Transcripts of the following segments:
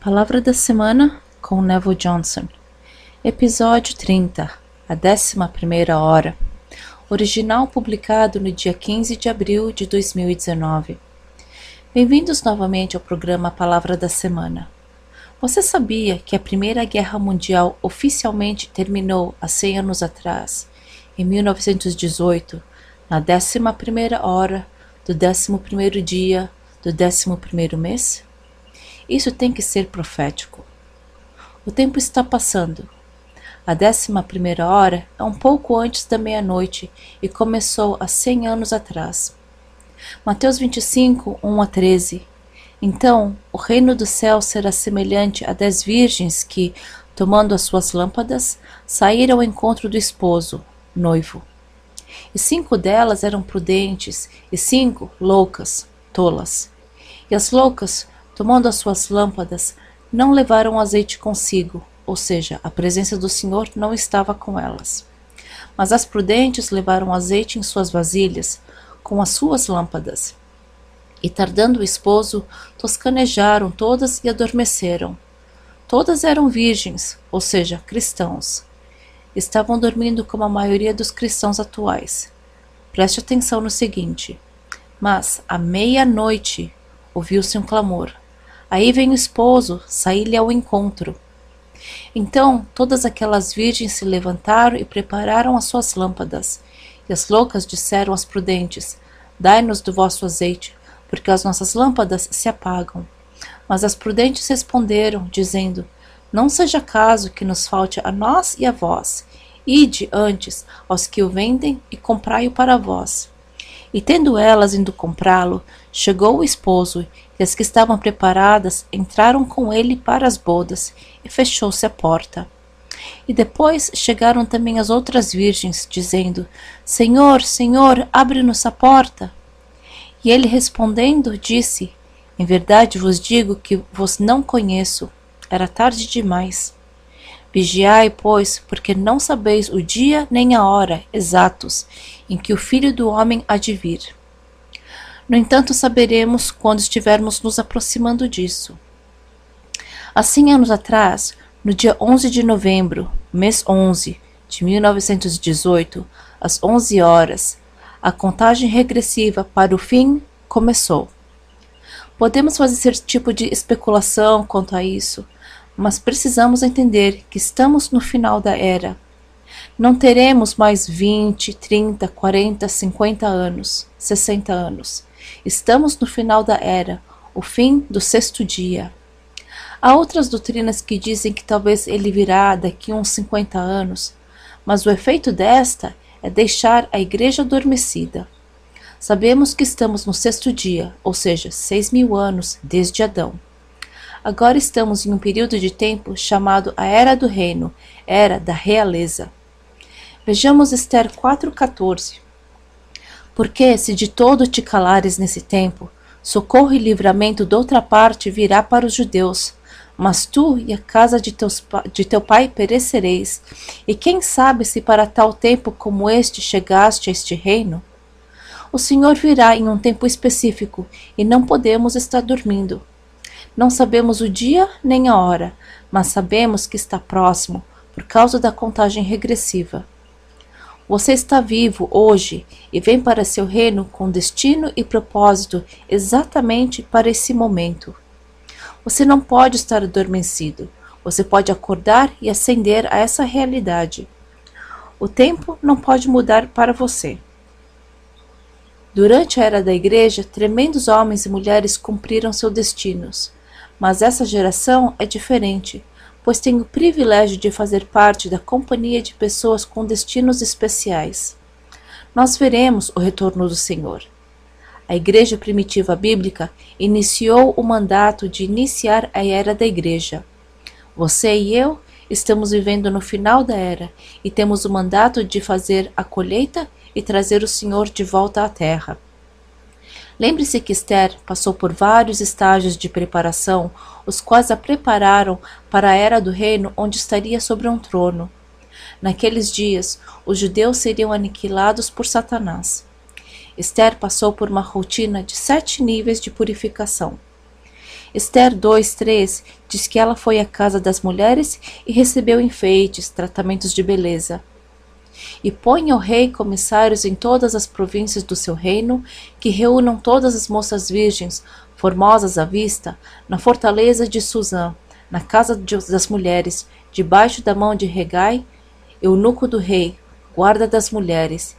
Palavra da Semana com Neville Johnson. Episódio 30, a 11ª hora. Original publicado no dia 15 de abril de 2019. Bem-vindos novamente ao programa Palavra da Semana. Você sabia que a Primeira Guerra Mundial oficialmente terminou há 100 anos atrás, em 1918, na 11ª hora do 11º dia do 11º mês? Isso tem que ser profético. O tempo está passando. A 11ª hora é um pouco antes da meia-noite e começou há 100 anos atrás. Mateus 25, 1 a 13. Então, o reino do céu será semelhante a 10 virgens que, tomando as suas lâmpadas, saíram ao encontro do esposo, noivo. E 5 delas eram prudentes, e 5 loucas, tolas. E as loucas, tomando as suas lâmpadas, não levaram azeite consigo, ou seja, a presença do Senhor não estava com elas. Mas as prudentes levaram azeite em suas vasilhas, com as suas lâmpadas. E tardando o esposo, toscanejaram todas e adormeceram. Todas eram virgens, ou seja, cristãos. Estavam dormindo como a maioria dos cristãos atuais. Preste atenção no seguinte: mas, à meia-noite, ouviu-se um clamor. Aí vem o esposo, saí-lhe ao encontro. Então todas aquelas virgens se levantaram e prepararam as suas lâmpadas. E as loucas disseram às prudentes: dai-nos do vosso azeite, porque as nossas lâmpadas se apagam. Mas as prudentes responderam, dizendo: não seja caso que nos falte a nós e a vós. Ide antes aos que o vendem e comprai-o para vós. E tendo elas indo comprá-lo, chegou o esposo, e as que estavam preparadas entraram com ele para as bodas, e fechou-se a porta. E depois chegaram também as outras virgens, dizendo: Senhor, Senhor, abre-nos a porta. E ele respondendo, disse: em verdade vos digo que vos não conheço. Era tarde demais. Vigiai, pois, porque não sabeis o dia nem a hora exatos em que o Filho do Homem há de vir. No entanto, saberemos quando estivermos nos aproximando disso. Há 100 anos atrás, no dia 11 de novembro, mês 11 de 1918, às 11 horas, a contagem regressiva para o fim começou. Podemos fazer esse tipo de especulação quanto a isso, mas precisamos entender que estamos no final da era. Não teremos mais 20, 30, 40, 50 anos, 60 anos. Estamos no final da era, o fim do 6º dia. Há outras doutrinas que dizem que talvez ele virá daqui a uns 50 anos, mas o efeito desta é deixar a igreja adormecida. Sabemos que estamos no 6º dia, ou seja, 6.000 anos desde Adão. Agora estamos em um período de tempo chamado a Era do Reino, Era da Realeza. Vejamos Esther 4,14. Porque, se de todo te calares nesse tempo, socorro e livramento doutra parte virá para os judeus, mas tu e a casa de teu pai perecereis. E quem sabe se para tal tempo como este chegaste a este reino? O Senhor virá em um tempo específico, e não podemos estar dormindo. Não sabemos o dia nem a hora, mas sabemos que está próximo, por causa da contagem regressiva. Você está vivo hoje e vem para seu reino com destino e propósito exatamente para esse momento. Você não pode estar adormecido. Você pode acordar e ascender a essa realidade. O tempo não pode mudar para você. Durante a era da igreja, tremendos homens e mulheres cumpriram seus destinos. Mas essa geração é diferente, pois tem o privilégio de fazer parte da companhia de pessoas com destinos especiais. Nós veremos o retorno do Senhor. A igreja primitiva bíblica iniciou o mandato de iniciar a era da igreja. Você e eu estamos vivendo no final da era e temos o mandato de fazer a colheita e trazer o Senhor de volta à terra. Lembre-se que Esther passou por vários estágios de preparação, os quais a prepararam para a era do reino onde estaria sobre um trono. Naqueles dias, os judeus seriam aniquilados por Satanás. Esther passou por uma rotina de 7 níveis de purificação. Esther 2:3 diz que ela foi à casa das mulheres e recebeu enfeites, tratamentos de beleza. E põe ao rei comissários em todas as províncias do seu reino, que reúnam todas as moças virgens, formosas à vista, na fortaleza de Suzã, na casa das mulheres, debaixo da mão de Regai, eunuco do rei, guarda das mulheres,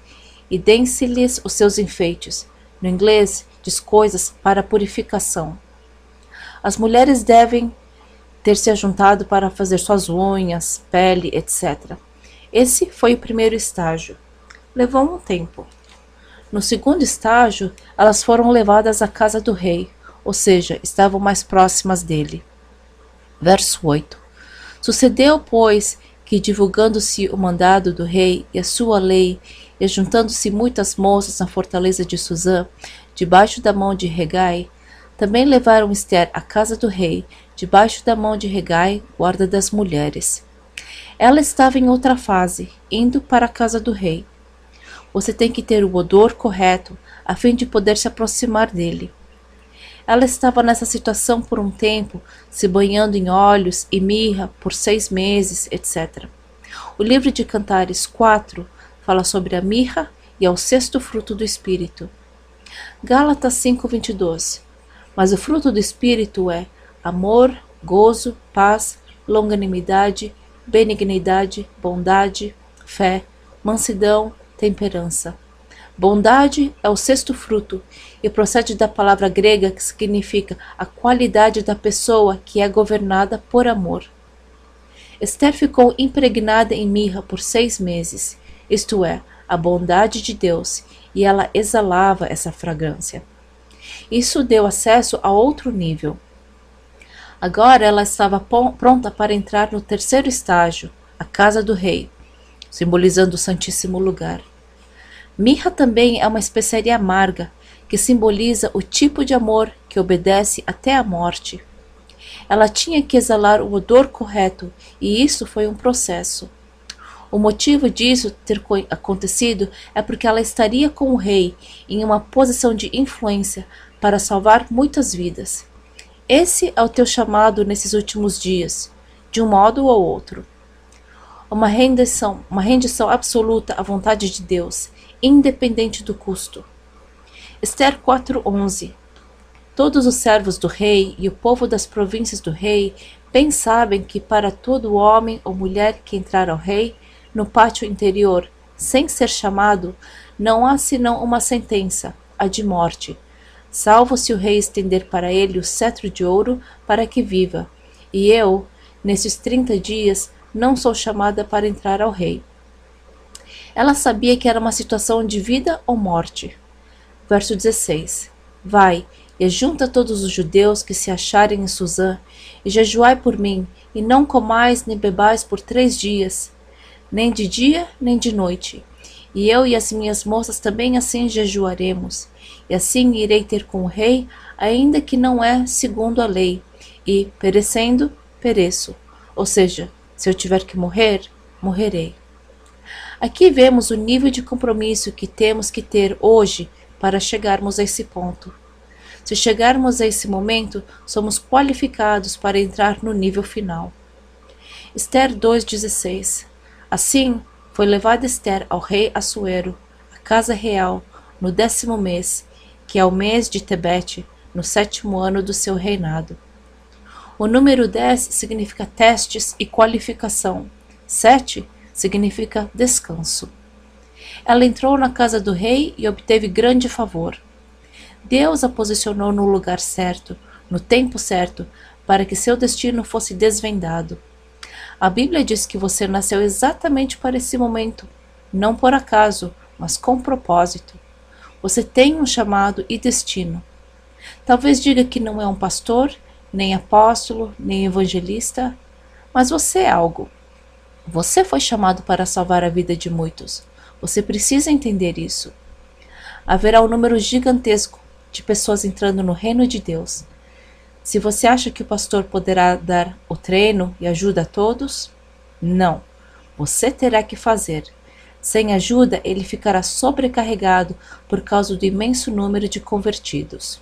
e deem-se-lhes os seus enfeites. No inglês, diz coisas para purificação. As mulheres devem ter se ajuntado para fazer suas unhas, pele, etc. Esse foi o primeiro estágio. Levou um tempo. No segundo estágio, elas foram levadas à casa do rei, ou seja, estavam mais próximas dele. Verso 8. Sucedeu, pois, que divulgando-se o mandado do rei e a sua lei, e juntando-se muitas moças na fortaleza de Suzã, debaixo da mão de Regai, também levaram Esther à casa do rei, debaixo da mão de Regai, guarda das mulheres. Ela estava em outra fase, indo para a casa do rei. Você tem que ter o odor correto, a fim de poder se aproximar dele. Ela estava nessa situação por um tempo, se banhando em óleos e mirra por 6 meses, etc. O livro de Cantares 4 fala sobre a mirra e é o 6º fruto do Espírito. Gálatas 5:22. Mas o fruto do Espírito é amor, gozo, paz, longanimidade, benignidade, bondade, fé, mansidão, temperança. Bondade é o 6º fruto e procede da palavra grega que significa a qualidade da pessoa que é governada por amor. Esther ficou impregnada em mirra por 6 meses, isto é, a bondade de Deus, e ela exalava essa fragrância. Isso deu acesso a outro nível. Agora ela estava pronta para entrar no 3º estágio, a casa do rei, simbolizando o Santíssimo Lugar. Mirra também é uma espécie amarga, que simboliza o tipo de amor que obedece até a morte. Ela tinha que exalar o odor correto, e isso foi um processo. O motivo disso ter acontecido é porque ela estaria com o rei em uma posição de influência para salvar muitas vidas. Esse é o teu chamado nesses últimos dias, de um modo ou outro. Uma rendição absoluta à vontade de Deus, independente do custo. Esther 4:11. Todos os servos do rei e o povo das províncias do rei bem sabem que para todo homem ou mulher que entrar ao rei, no pátio interior, sem ser chamado, não há senão uma sentença, a de morte, salvo se o rei estender para ele o cetro de ouro para que viva. E eu, nesses 30 dias, não sou chamada para entrar ao rei. Ela sabia que era uma situação de vida ou morte. Verso 16. Vai, e junta todos os judeus que se acharem em Suzã, e jejuai por mim, e não comais nem bebais por 3 dias, nem de dia nem de noite. E eu e as minhas moças também assim jejuaremos, e assim irei ter com o rei, ainda que não é segundo a lei, e, perecendo, pereço. Ou seja, se eu tiver que morrer, morrerei. Aqui vemos o nível de compromisso que temos que ter hoje para chegarmos a esse ponto. Se chegarmos a esse momento, somos qualificados para entrar no nível final. Esther 2:16. Assim, foi levada Esther ao rei Assuero, à casa real, no 10º mês, que é o mês de Tebete, no 7º ano do seu reinado. O número 10 significa testes e qualificação. 7 significa descanso. Ela entrou na casa do rei e obteve grande favor. Deus a posicionou no lugar certo, no tempo certo, para que seu destino fosse desvendado. A Bíblia diz que você nasceu exatamente para esse momento, não por acaso, mas com propósito. Você tem um chamado e destino. Talvez diga que não é um pastor, nem apóstolo, nem evangelista, mas você é algo. Você foi chamado para salvar a vida de muitos. Você precisa entender isso. Haverá um número gigantesco de pessoas entrando no reino de Deus. Se você acha que o pastor poderá dar o treino e ajuda a todos, não. Você terá que fazer. Sem ajuda, ele ficará sobrecarregado por causa do imenso número de convertidos.